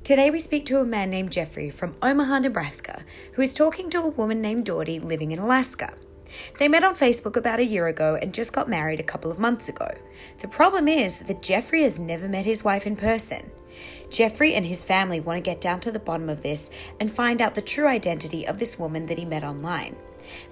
Today we speak to a man named Jeffrey from Omaha, Nebraska, who is talking to a woman named Dordie living in Alaska. They met on Facebook about a year ago and just got married a couple of months ago. The problem is that Jeffrey has never met his wife in person. Jeffrey and his family want to get down to the bottom of this and find out the true identity of this woman that he met online.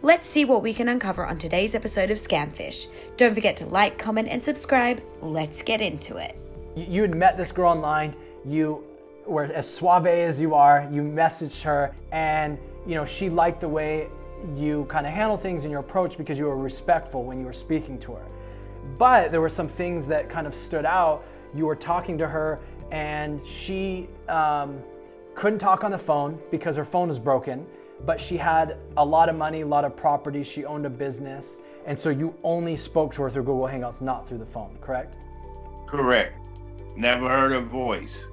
Let's see what we can uncover on today's episode of Scamfish. Don't forget to like, comment, and subscribe. Let's get into it. You had met this girl online, you were as suave as you are, you messaged her, and she liked the way you kind of handle things in your approach because you were respectful when you were speaking to her. But there were some things that kind of stood out. You were talking to her and she couldn't talk on the phone because her phone was broken, but she had a lot of money, a lot of property, she owned a business, and so you only spoke to her through Google Hangouts, not through the phone, correct? Correct. Never heard her voice.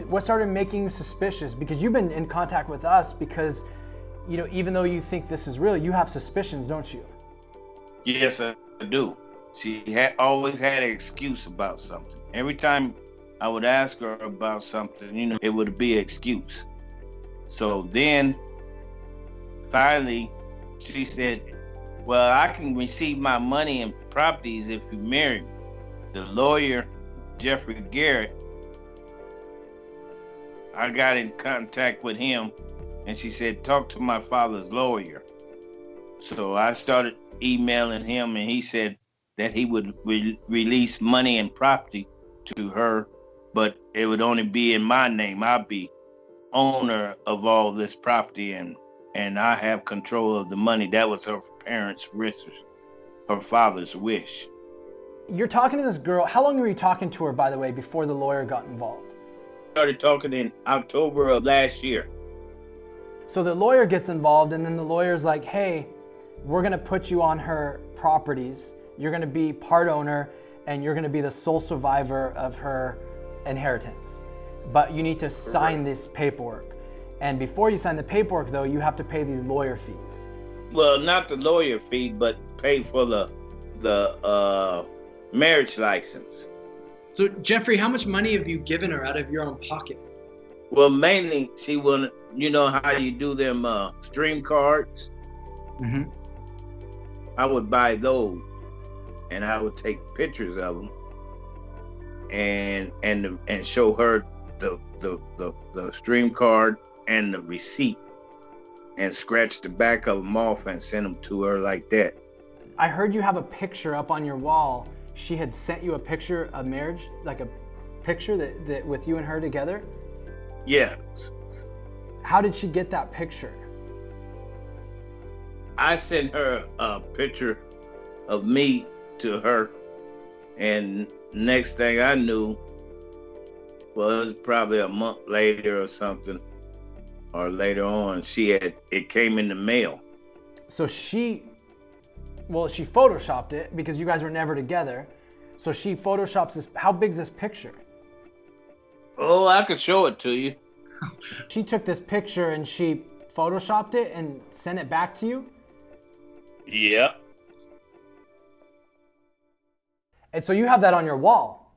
What started making you suspicious? Because you've been in contact with us because, even though you think this is real, you have suspicions, don't you? Yes, I do. She always had an excuse about something. Every time I would ask her about something, it would be an excuse. So then, finally, she said, well, I can receive my money and properties if you marry me. The lawyer, Jeffrey Garrett, I got in contact with him and she said, talk to my father's lawyer. So I started emailing him and he said that he would release money and property to her, but it would only be in my name. I'd be owner of all this property and I have control of the money. That was her parents' wish, her father's wish. You're talking to this girl. How long were you talking to her, by the way, before the lawyer got involved? Started talking in October of last year. So the lawyer gets involved and then the lawyer's like, hey, we're going to put you on her properties. You're going to be part owner and you're going to be the sole survivor of her inheritance. But you need to sign this paperwork. And before you sign the paperwork, though, you have to pay these lawyer fees. Well, not the lawyer fee, but pay for the marriage license. So, Jeffrey, how much money have you given her out of your own pocket? Well, mainly she wanted, how you do them stream cards? Mm-hmm. I would buy those and I would take pictures of them and show her the stream card and the receipt and scratch the back of them off and send them to her like that. I heard you have a picture up on your wall. She had sent you a picture of marriage, like a picture that with you and her together? Yes. How did she get that picture? I sent her a picture of me to her, and next thing I knew, well, it was probably a month later or something, or later on, it came in the mail. So she photoshopped it because you guys were never together. So she photoshops this. How big's this picture? Oh, I could show it to you. She took this picture and she photoshopped it and sent it back to you? Yeah. And so you have that on your wall?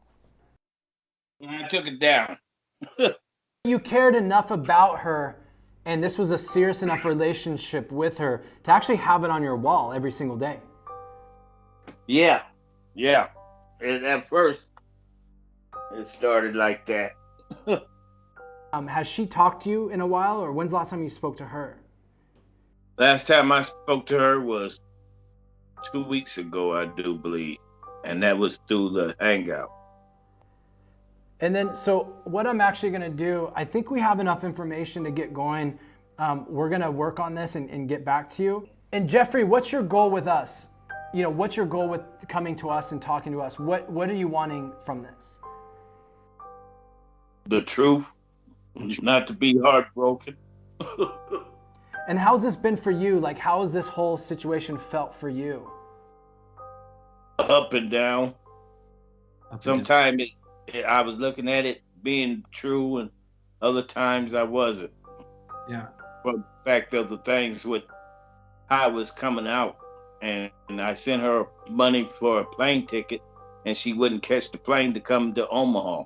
I took it down. You cared enough about her and this was a serious enough relationship with her to actually have it on your wall every single day. Yeah. And at first, it started like that. Has she talked to you in a while, or when's the last time you spoke to her? Last time I spoke to her was 2 weeks ago, I do believe. And that was through the Hangout. And then, so what I'm actually going to do, I think we have enough information to get going. We're going to work on this and get back to you. And Jeffrey, what's your goal with us? What's your goal with coming to us and talking to us? What are you wanting from this? The truth, not to be heartbroken. And how's this been for you? Like, how has this whole situation felt for you? Up and down. Sometimes I was looking at it being true, and other times I wasn't. Yeah. For the fact of the things with how it was coming out, and I sent her money for a plane ticket, and she wouldn't catch the plane to come to Omaha.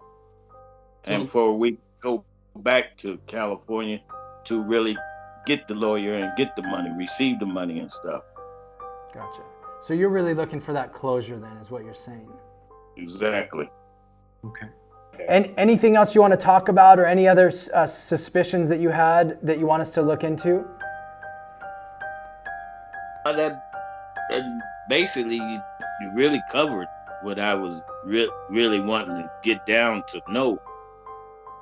And for a week go back to California to really get the lawyer and get the money, receive the money and stuff. Gotcha. So you're really looking for that closure then, is what you're saying. Exactly. Okay. And anything else you want to talk about, or any other suspicions that you had that you want us to look into? That basically you really covered what I was really wanting to get down to know,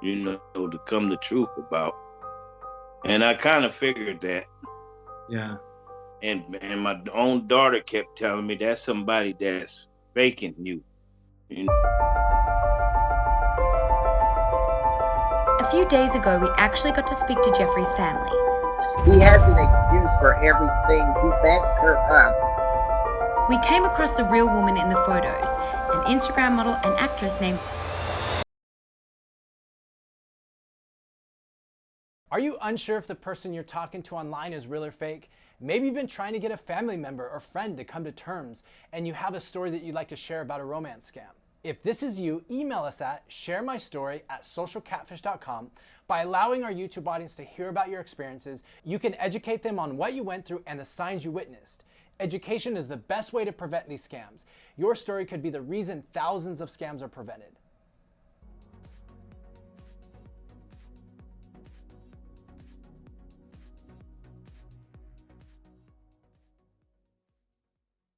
to come the truth about. And I kind of figured that. Yeah. And my own daughter kept telling me that's somebody that's faking you. A few days ago, we actually got to speak to Jeffrey's family. He has an excuse for everything. He backs her up. We came across the real woman in the photos, an Instagram model and actress named... Are you unsure if the person you're talking to online is real or fake? Maybe you've been trying to get a family member or friend to come to terms, and you have a story that you'd like to share about a romance scam. If this is you, email us at sharemystory@socialcatfish.com. By allowing our YouTube audience to hear about your experiences, you can educate them on what you went through and the signs you witnessed. Education is the best way to prevent these scams. Your story could be the reason thousands of scams are prevented.